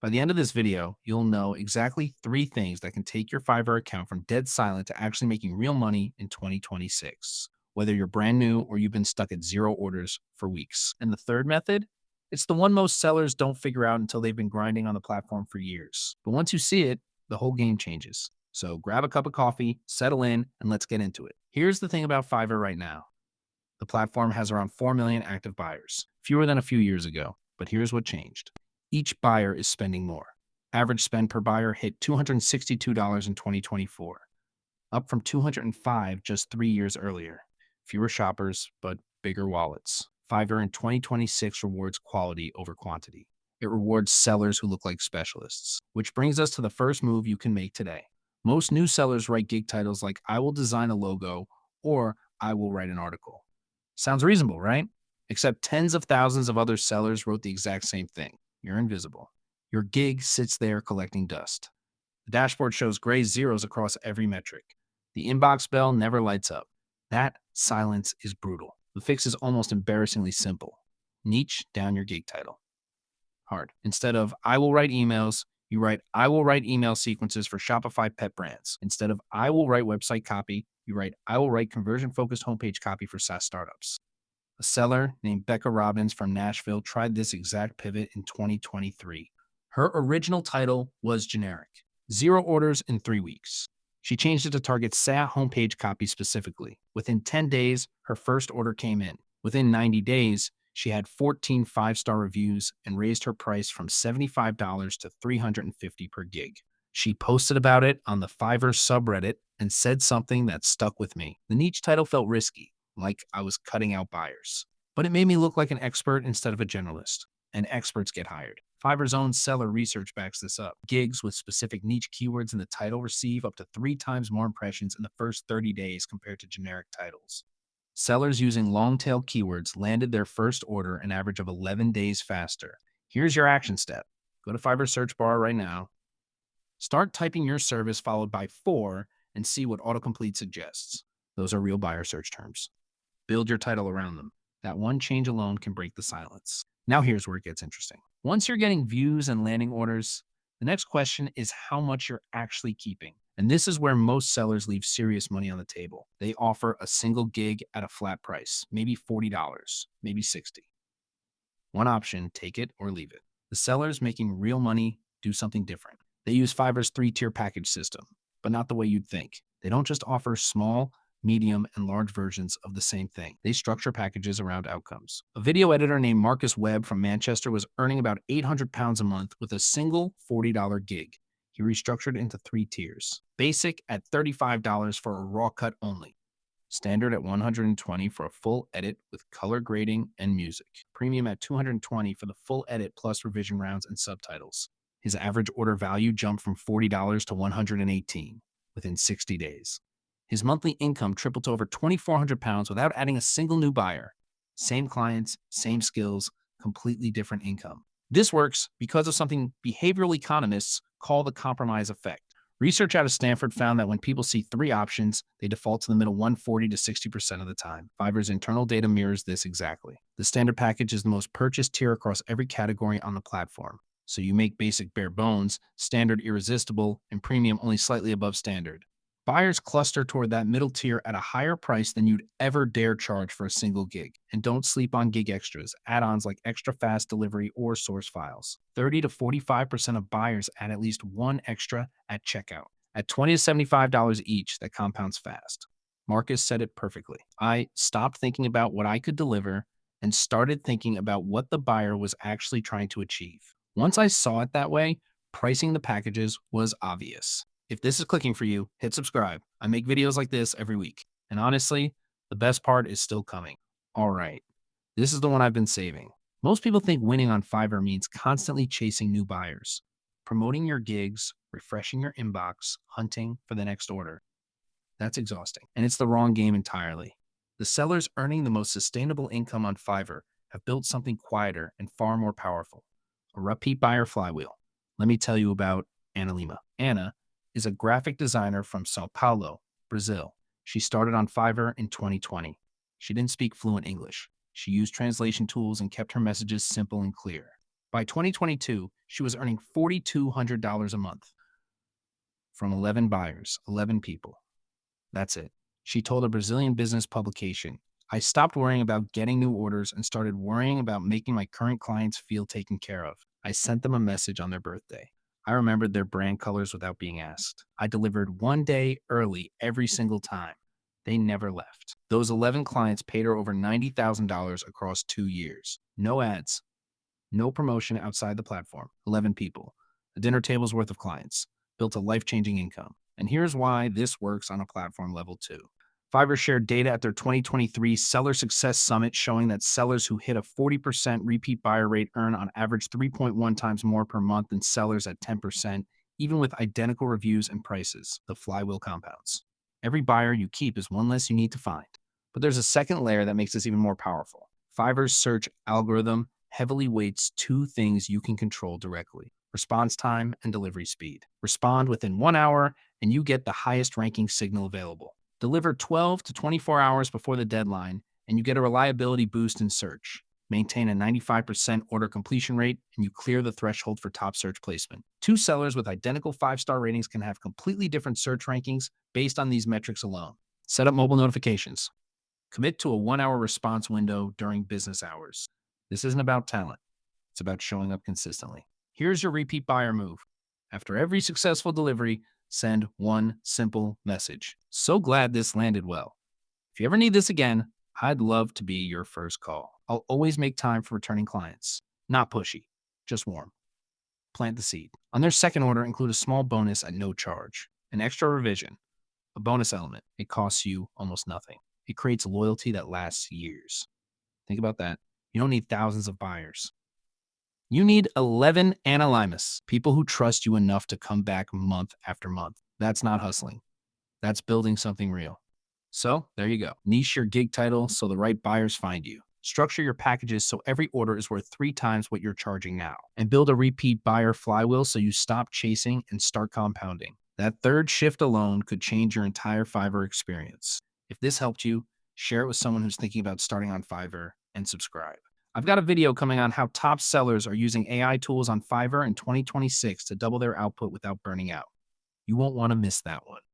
By the end of this video, you'll know exactly 3 things that can take your Fiverr account from dead silent to actually making real money in 2026, whether you're brand new or you've been stuck at 0 orders for weeks. And the third method, it's the one most sellers don't figure out until they've been grinding on the platform for years. But once you see it, the whole game changes. So grab a cup of coffee, settle in, and let's get into it. Here's the thing about Fiverr right now. The platform has around 4 million active buyers, fewer than a few years ago. But here's what changed. Each buyer is spending more. Average spend per buyer hit $262 in 2024, up from 205 just 3 years earlier. Fewer shoppers, but bigger wallets. Fiverr in 2026 rewards quality over quantity. It rewards sellers who look like specialists, which brings us to the first move you can make today. Most new sellers write gig titles like "I will design a logo" or "I will write an article." Sounds reasonable, right? Except tens of thousands of other sellers wrote the exact same thing. You're invisible. Your gig sits there collecting dust. The dashboard shows gray zeros across every metric. The inbox bell never lights up. That silence is brutal. The fix is almost embarrassingly simple. Niche down your gig title. Hard. Instead of "I will write emails," you write "I will write email sequences for Shopify pet brands." Instead of "I will write website copy," you write "I will write conversion-focused homepage copy for SaaS startups." A seller named Becca Robbins from Nashville tried this exact pivot in 2023. Her original title was generic, 0 orders in 3 weeks. She changed it to target SaaS homepage copy specifically. Within 10 days, her first order came in. Within 90 days, she had 14 5-star reviews and raised her price from $75 to $350 per gig. She posted about it on the Fiverr subreddit and said something that stuck with me. The niche title felt risky, like I was cutting out buyers. But it made me look like an expert instead of a generalist. And experts get hired. Fiverr's own seller research backs this up. Gigs with specific niche keywords in the title receive up to 3 times more impressions in the first 30 days compared to generic titles. Sellers using long-tail keywords landed their first order an average of 11 days faster. Here's your action step. Go to Fiverr search bar right now. Start typing your service followed by "for" and see what autocomplete suggests. Those are real buyer search terms. Build your title around them. That one change alone can break the silence. Now here's where it gets interesting. Once you're getting views and landing orders, the next question is how much you're actually keeping. And this is where most sellers leave serious money on the table. They offer a single gig at a flat price, maybe $40, maybe $60. One option, take it or leave it. The sellers making real money do something different. They use Fiverr's 3-tier package system, but not the way you'd think. They don't just offer small, medium, and large versions of the same thing. They structure packages around outcomes. A video editor named Marcus Webb from Manchester was earning about £800 a month with a single $40 gig. He restructured into 3 tiers. Basic at $35 for a raw cut only. Standard at $120 for a full edit with color grading and music. Premium at $220 for the full edit plus revision rounds and subtitles. His average order value jumped from $40 to $118 within 60 days. His monthly income tripled to over £2,400 without adding a single new buyer. Same clients, same skills, completely different income. This works because of something behavioral economists call the compromise effect. Research out of Stanford found that when people see 3 options, they default to the middle 140 to 60% of the time. Fiverr's internal data mirrors this exactly. The standard package is the most purchased tier across every category on the platform. So you make basic bare bones, standard irresistible, and premium only slightly above standard. Buyers cluster toward that middle tier at a higher price than you'd ever dare charge for a single gig. And don't sleep on gig extras, add-ons like extra fast delivery or source files. 30 to 45% of buyers add at least one extra at checkout. At $20 to $75 each, that compounds fast. Marcus said it perfectly. I stopped thinking about what I could deliver and started thinking about what the buyer was actually trying to achieve. Once I saw it that way, pricing the packages was obvious. If this is clicking for you, hit subscribe. I make videos like this every week. And honestly, the best part is still coming. All right, this is the one I've been saving. Most people think winning on Fiverr means constantly chasing new buyers, promoting your gigs, refreshing your inbox, hunting for the next order. That's exhausting. And it's the wrong game entirely. The sellers earning the most sustainable income on Fiverr have built something quieter and far more powerful. A repeat buyer flywheel. Let me tell you about Anna Lima. Anna is a graphic designer from Sao Paulo, Brazil. She started on Fiverr in 2020. She didn't speak fluent English. She used translation tools and kept her messages simple and clear. By 2022, she was earning $4,200 a month from 11 buyers, 11 people. That's it. She told a Brazilian business publication, I stopped worrying about getting new orders and started worrying about making my current clients feel taken care of. I sent them a message on their birthday. I remembered their brand colors without being asked. I delivered one day early every single time. They never left. Those 11 clients paid her over $90,000 across 2 years. No ads, no promotion outside the platform. 11 people. A dinner table's worth of clients. Built a life-changing income. And here's why this works on a platform level too. Fiverr shared data at their 2023 Seller Success Summit showing that sellers who hit a 40% repeat buyer rate earn on average 3.1 times more per month than sellers at 10%, even with identical reviews and prices. The flywheel compounds. Every buyer you keep is one less you need to find. But there's a second layer that makes this even more powerful. Fiverr's search algorithm heavily weights two things you can control directly: response time and delivery speed. Respond within 1 hour, and you get the highest ranking signal available. Deliver 12 to 24 hours before the deadline, and you get a reliability boost in search. Maintain a 95% order completion rate, and you clear the threshold for top search placement. Two sellers with identical 5-star ratings can have completely different search rankings based on these metrics alone. Set up mobile notifications. Commit to a 1-hour response window during business hours. This isn't about talent. It's about showing up consistently. Here's your repeat buyer move. After every successful delivery, send one simple message. So glad this landed well. If you ever need this again, I'd love to be your first call. I'll always make time for returning clients. Not pushy, just warm. Plant the seed. On their second order, include a small bonus at no charge. An extra revision, a bonus element. It costs you almost nothing. It creates loyalty that lasts years. Think about that. You don't need thousands of buyers. You need 11 Anonymus, people who trust you enough to come back month after month. That's not hustling. That's building something real. So there you go. Niche your gig title so the right buyers find you. Structure your packages so every order is worth 3 times what you're charging now. And build a repeat buyer flywheel so you stop chasing and start compounding. That third shift alone could change your entire Fiverr experience. If this helped you, share it with someone who's thinking about starting on Fiverr and subscribe. I've got a video coming on how top sellers are using AI tools on Fiverr in 2026 to double their output without burning out. You won't want to miss that one.